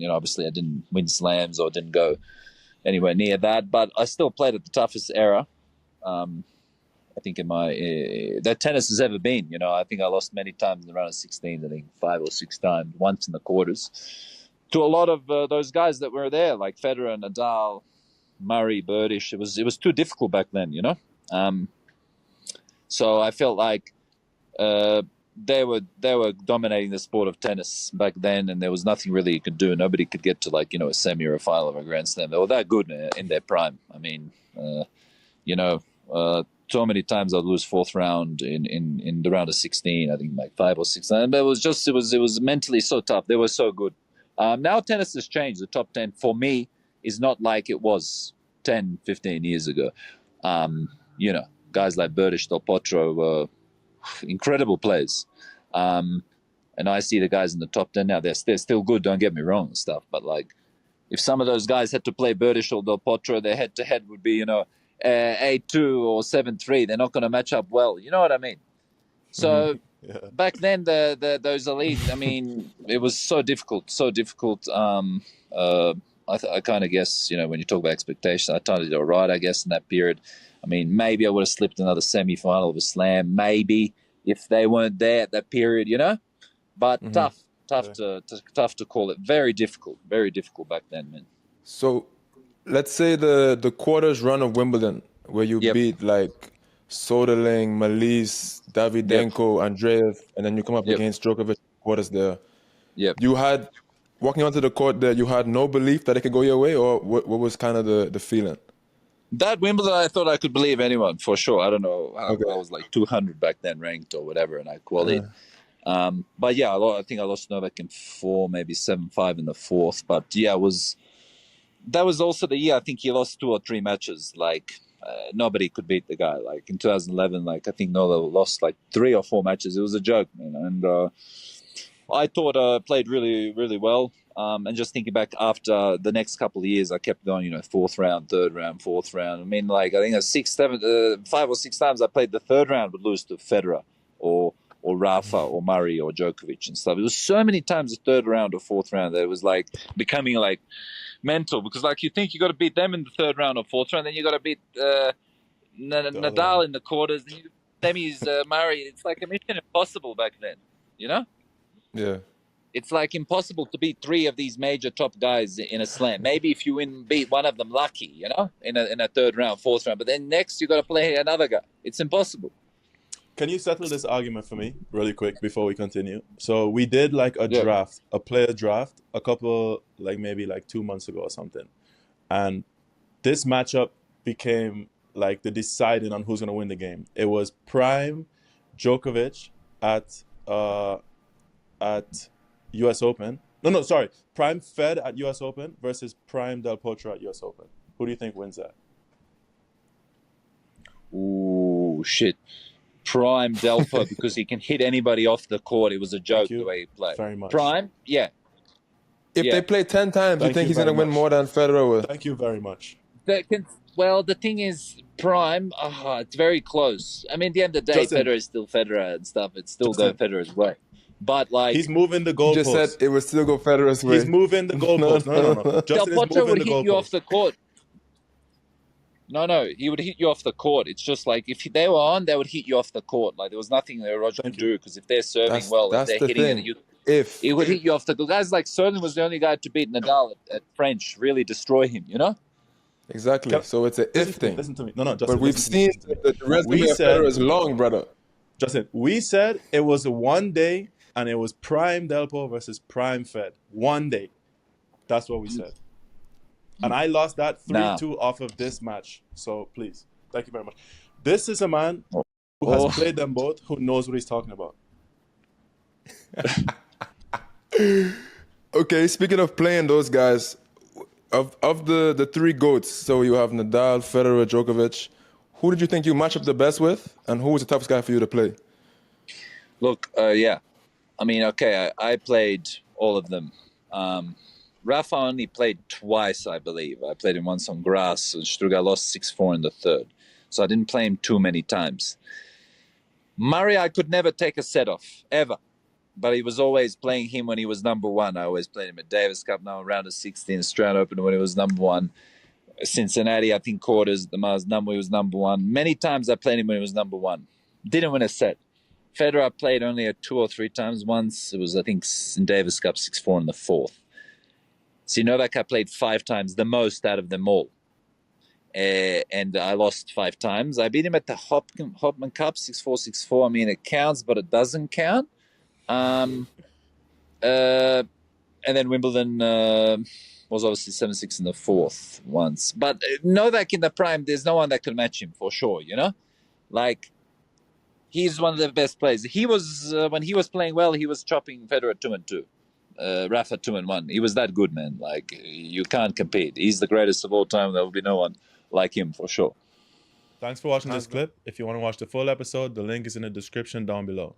and obviously I didn't win slams or didn't go anywhere near that, but I still played at the toughest era. I think in my that tennis has ever been. I think I lost many times in the round of 16. I think 5 or 6 times, once in the quarters, to a lot of those guys that were there, like Federer, Nadal, Murray, Berdych. It was too difficult back then. So I felt like they were dominating the sport of tennis back then, and there was nothing really you could do. Nobody could get to a semi or a final of a Grand Slam. They were that good in their prime. I mean, so many times I'd lose fourth round in the round of 16. I think like 5 or 6 times. But it was mentally so tough. They were so good. Now tennis has changed. The top 10 for me is not like it was 10, 15 years ago. Guys like Berdych Del Potro were incredible players. And I see the guys in the top 10 now. They're still good, don't get me wrong and stuff. But if some of those guys had to play Berdych or Del Potro, their head-to-head would be, 8-2 or 7-3. They're not going to match up well. You know what I mean? So back then, those elites, I mean, it was so difficult. I kind of guess, when you talk about expectations, I kind of did all right, I guess, in that period. I mean, maybe I would have slipped another semi-final of a slam, maybe, if they weren't there at that period, But tough to call it. Very difficult back then, man. So let's say the quarters run of Wimbledon, where you beat like Soderling, Malise, Davydenko, Andreev, and then you come up against Djokovic quarters there. You had, walking onto the court there, you had no belief that it could go your way, or what was kind of the feeling? That Wimbledon, I thought I could believe anyone, for sure. I don't know how I was like 200 back then ranked or whatever, and I qualified. But yeah, I think I lost Novak in 4, maybe 7-5 in the 4th. But yeah, that was also the year I think he lost 2 or 3 matches. Nobody could beat the guy. Like in 2011, I think Nadal lost 3 or 4 matches. It was a joke, man. And I thought I played really, really well. And just thinking back after the next couple of years, I kept going, 4th round, 3rd round, 4th round. I mean, I think 5 or 6 times I played the 3rd round would lose to Federer or Rafa or Murray or Djokovic and stuff. It was so many times the 3rd round or 4th round that it was becoming mental, because you think you got to beat them in the 3rd round or 4th round, then you got to beat Nadal in the quarters, then semis, Murray. It's like a mission impossible back then, Yeah. It's impossible to beat 3 of these major top guys in a slam. Maybe if you beat one of them lucky, in a 3rd round, 4th round. But then next you got to play another guy. It's impossible. Can you settle this argument for me really quick before we continue? So we did draft, a player draft, a couple, maybe 2 months ago or something. And this matchup became the deciding on who's going to win the game. It was prime Djokovic at US Open. No, sorry. Prime Fed at US Open versus prime Del Potro at US Open. Who do you think wins that? Ooh, shit. Prime Delpo, because he can hit anybody off the court. It was a joke the way he played. Very much. Prime, yeah. If they play 10 times, you think he's going to win more than Federer will? Thank you very much. Well, the thing is, Prime, it's very close. I mean, at the end of the day, Federer is still Federer and stuff. It's still going Federer's way. But he's moving the goalpost. You just said it would still go Federer's way. He's moving the goalpost. No. Del Potro would hit you off the court. No, he would hit you off the court. It's just if they were on, they would hit you off the court. There was nothing that Roger could do, because if they're serving if they're hitting it, he would hit you off the court. Guys like Sterling was the only guy to beat Nadal at French, really destroy him, Exactly. So it's an if thing. Listen to me. No, Justin. But we've seen that the resume of Federer is long, brother. Justin, we said it was one day, and it was prime Delpo versus prime Fed. One day. That's what we said. And I lost that 3-2 off of this match. So please, thank you very much. This is a man who has played them both, who knows what he's talking about. Okay, speaking of playing those guys, of the 3 GOATs, so you have Nadal, Federer, Djokovic, who did you think you match up the best with, and who was the toughest guy for you to play? Look, I mean, okay, I played all of them. Rafa only played twice, I believe. I played him once on grass. Struga lost 6-4 in the 3rd. So I didn't play him too many times. Murray, I could never take a set off, ever. but he was always playing him when he was number one. I always played him at Davis Cup, now round of 16, Australian Open when he was number one. Cincinnati, I think quarters, the Mars number, he was number one. Many times I played him when he was number one. Didn't win a set. Federer I played only 2 or 3 times. Once it was, I think, in Davis Cup 6-4 in the 4th. See, Novak I played 5 times, the most out of them all. And I lost 5 times. I beat him at the Hopman Cup 6-4, 6-4. I mean, it counts, but it doesn't count. And then Wimbledon was obviously 7-6 in the 4th once. But Novak in the prime, there's no one that can match him for sure, you know? Like, he's one of the best players. He was, when he was playing well, he was chopping Federer 2-2. Rafa 2-1. He was that good, man. Like, you can't compete. He's the greatest of all time. There will be no one like him for sure. Thanks for watching this clip. If you want to watch the full episode, the link is in the description down below.